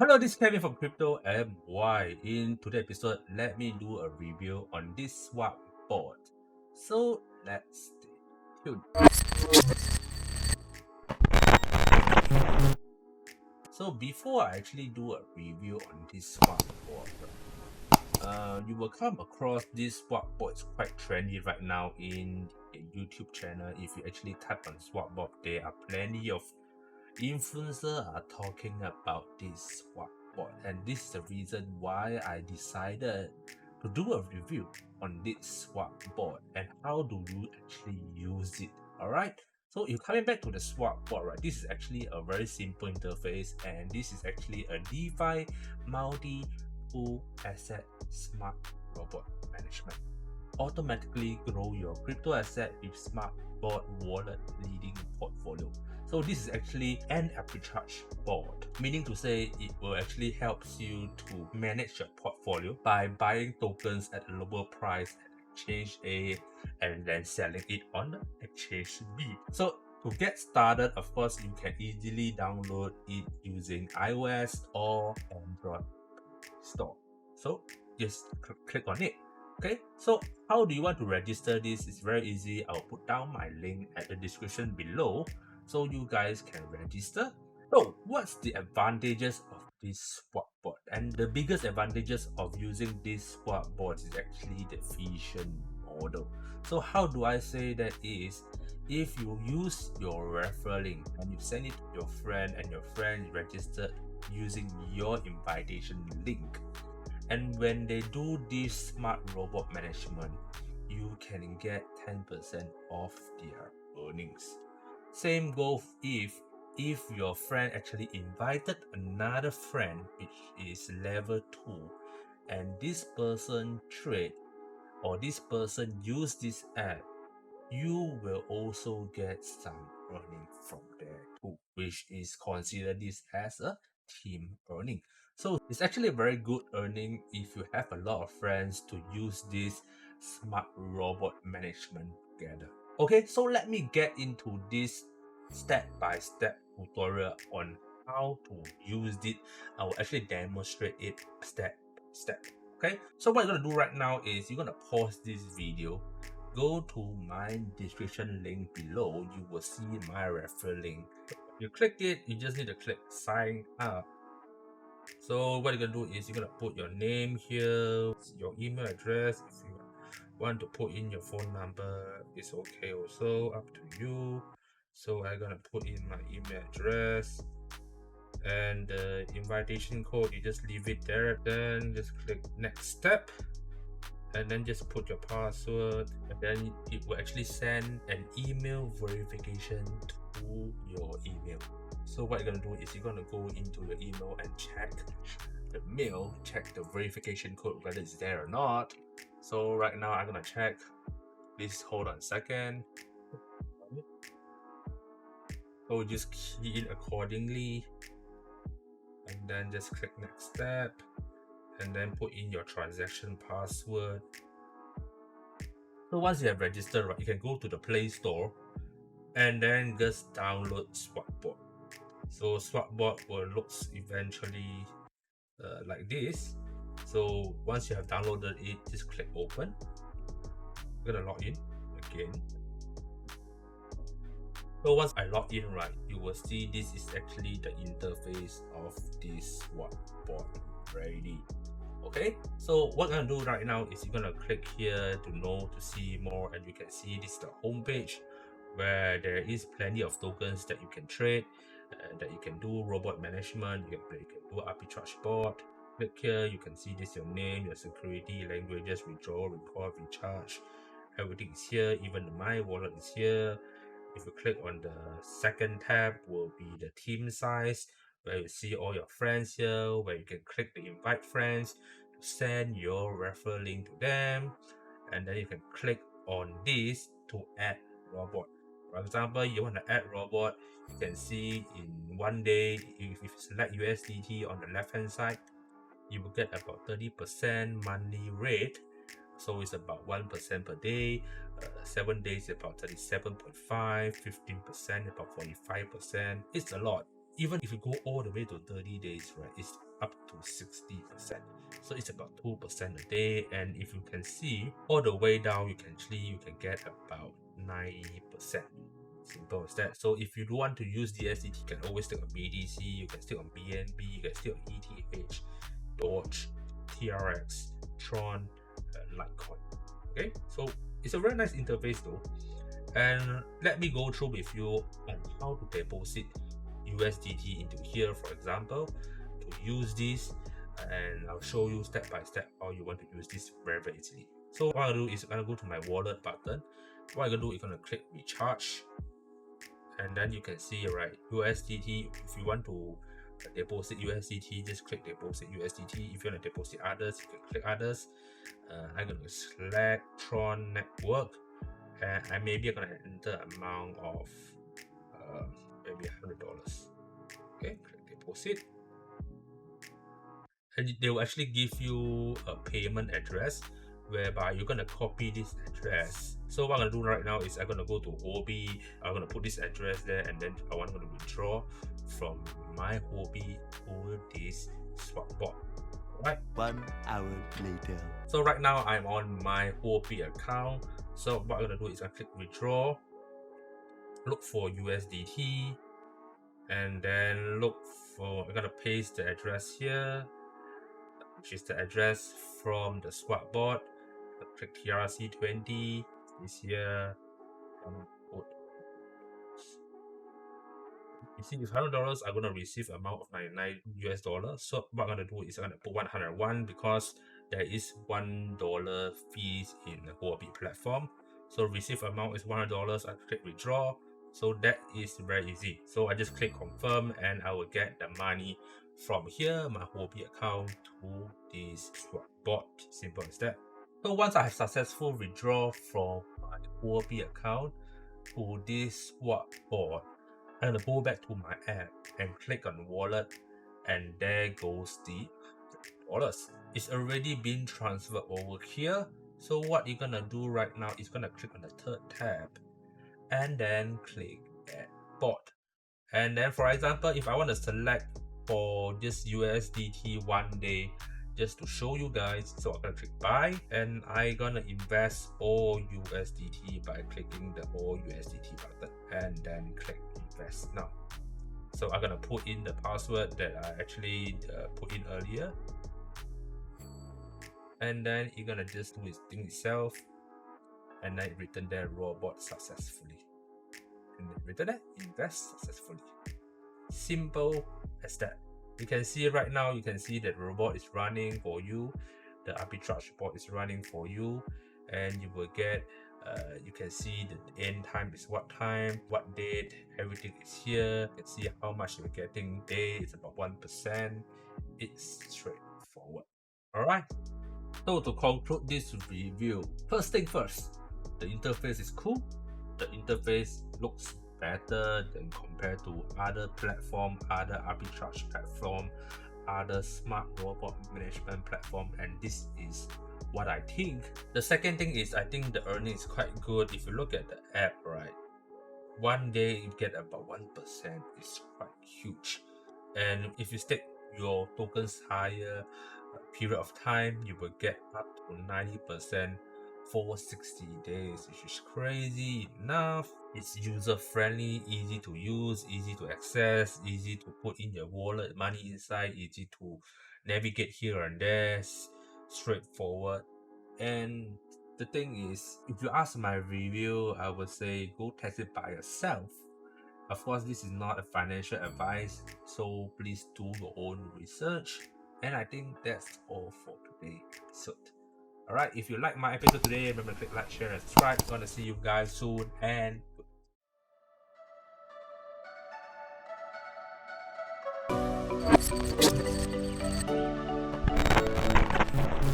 Hello, this is Kevin from CryptoMY. In today's episode, let me do a review on this SwapBot. So let's stay tuned. So before I actually do a review on this SwapBot, you will come across this SwapBot. It's quite trendy right now in a YouTube channel. If you actually type on SwapBot, there are plenty of influencers are talking about this SwapBot, and this is the reason why I decided to do a review on this SwapBot and how do you actually use it. Alright, so if coming back to the SwapBot, right, this is actually a very simple interface, and this is actually a DeFi multi-pool asset smart robot management. Automatically grow your crypto asset with SwapBot wallet leading portfolio. So this is actually an arbitrage board, meaning to say it will actually helps you to manage your portfolio by buying tokens at a lower price at exchange A and then selling it on the exchange B. So to get started, of course, you can easily download it using iOS or Android store. So just click on it. Okay, so how do you want to register this? It's very easy. I'll put down my link at the description below so you guys can register. So what's the advantages of this SwapBot? And the biggest advantages of using this SwapBot is actually the efficient model. So how do I say that is, if you use your referral link and you send it to your friend and your friend registered using your invitation link, and when they do this smart robot management, you can get 10% off their earnings. Same goes if your friend actually invited another friend which is level 2, and this person trade or this person use this app, you will also get some earning from there too, which is considered this as a team earning. So it's actually a very good earning if you have a lot of friends to use this smart robot management together. Okay, so let me get into this step-by-step tutorial on how to use it. I will actually demonstrate it step by step. Okay, so what you're gonna do right now is you're gonna pause this video, go to my description link below. You will see my referral link. You click it, you just need to click sign up. So what you're gonna do is you're gonna put your name here, your email address. If you want to put in your phone number, it's okay also, up to you. So I'm gonna put in my email address, and the invitation code, you just leave it there. Then just click next step, and then just put your password, and then it will actually send an email verification to your email. So what you're gonna do is you're gonna go into your email and check the mail, check the verification code whether it's there or not. So right now I'm gonna check. Please hold on a second. So just key in accordingly, and then just click next step, and then put in your transaction password. So once you have registered, right, you can go to the Play Store and then just download SwapBot. So SwapBot will look eventually like this. So once you have downloaded it, just click open. I'm gonna log in again. So once I log in, right, you will see this is actually the interface of this SwapBot already. Okay, so what I'm gonna do right now is you're gonna click here to see more, and you can see this is the home page where there is plenty of tokens that you can trade and that you can do robot management. You can do arbitrage board. Click here, you can see this, your name, your security, languages, withdraw, report, recharge, everything is here. Even the my wallet is here. If you click on the second tab, will be the team size, where you see all your friends here, where you can click the invite friends to send your referral link to them, and then you can click on this to add robot. For example, you want to add robot, you can see in one day, if you select USDT on the left hand side, you will get about 30% monthly rate. So it's about 1% per day. 7 days about 37.5, 15% about 45%. It's a lot. Even if you go all the way to 30 days, right, it's up to 60%. So it's about 2% a day, and if you can see all the way down, you can get about 9%. Simple as that. So if you do want to use DSDT, you can always stick on BTC, you can stick on BNB, you can stick on ETH, Doge, TRX, Tron, Litecoin. Okay, so it's a very nice interface though. And let me go through with you on how to deposit USDT into here, for example, to use this, and I'll show you step by step how you want to use this very easily. So what I'm gonna do is I'm gonna go to my wallet button. What I'm gonna do is gonna click recharge, and then you can see right USDT. If you want to deposit USDT, just click deposit USDT. If you want to deposit others, you can click others. I'm gonna select Tron network, and I maybe gonna enter amount of maybe $100. Okay, click deposit, and they will actually give you a payment address whereby you're gonna copy this address. So what I'm gonna do right now is I'm gonna go to Huobi. I'm gonna put this address there, and then I want to withdraw from my Huobi to this SwapBot. Right. 1 hour later. So right now I'm on my Huobi account. So what I'm gonna do is I click withdraw, look for USDT, and then look for, I'm gonna paste the address here, which is the address from the SwapBot. Click TRC20 is here. You see, with $100, I'm gonna receive amount of $99. So what I'm gonna do is I'm gonna put 101 because there is $1 fees in the Huobi platform. So receive amount is $100. I click withdraw. So that is very easy. So I just click confirm, and I will get the money from here, my Huobi account, to this SwapBot. Simple as that. So once I have successful withdraw from my Huobi account to this SwapBot, I'm gonna go back to my app and click on wallet, and there goes the $100. It's already been transferred over here. So what you're gonna do right now is gonna click on the third tab and then click add bot. And then for example, if I want to select for this USDT 1 day, just to show you guys, so I'm gonna click buy, and I'm gonna invest all USDT by clicking the all USDT button, and then click invest now. So I'm gonna put in the password that I actually put in earlier, and then you're gonna just do its thing itself, and then return that robot successfully, and then return that invest successfully. Simple as that. You can see right now, you can see that the robot is running for you, the arbitrage bot is running for you, and you will get you can see the end time is what time, what date, everything is here. You can see how much you're getting day. It's about 1%. It's straightforward. All right, so to conclude this review, first thing first, the interface is cool. The interface looks better than compared to other platform, other arbitrage platform, other smart robot management platform, and this is what I think. The second thing is I think the earning is quite good. If you look at the app, right, 1 day you get about 1%. It's quite huge, and if you stake your tokens higher period of time, you will get up to 90% for 60 days, which is crazy enough. It's user friendly, easy to use, easy to access, easy to put in your wallet money inside, easy to navigate here and there, straightforward. And the thing is, if you ask my review, I would say go test it by yourself. Of course, this is not a financial advice, so please do your own research. And I think that's all for today's episode. Alright, if you like my episode today, remember to click like, share, and subscribe. Gonna see you guys soon, and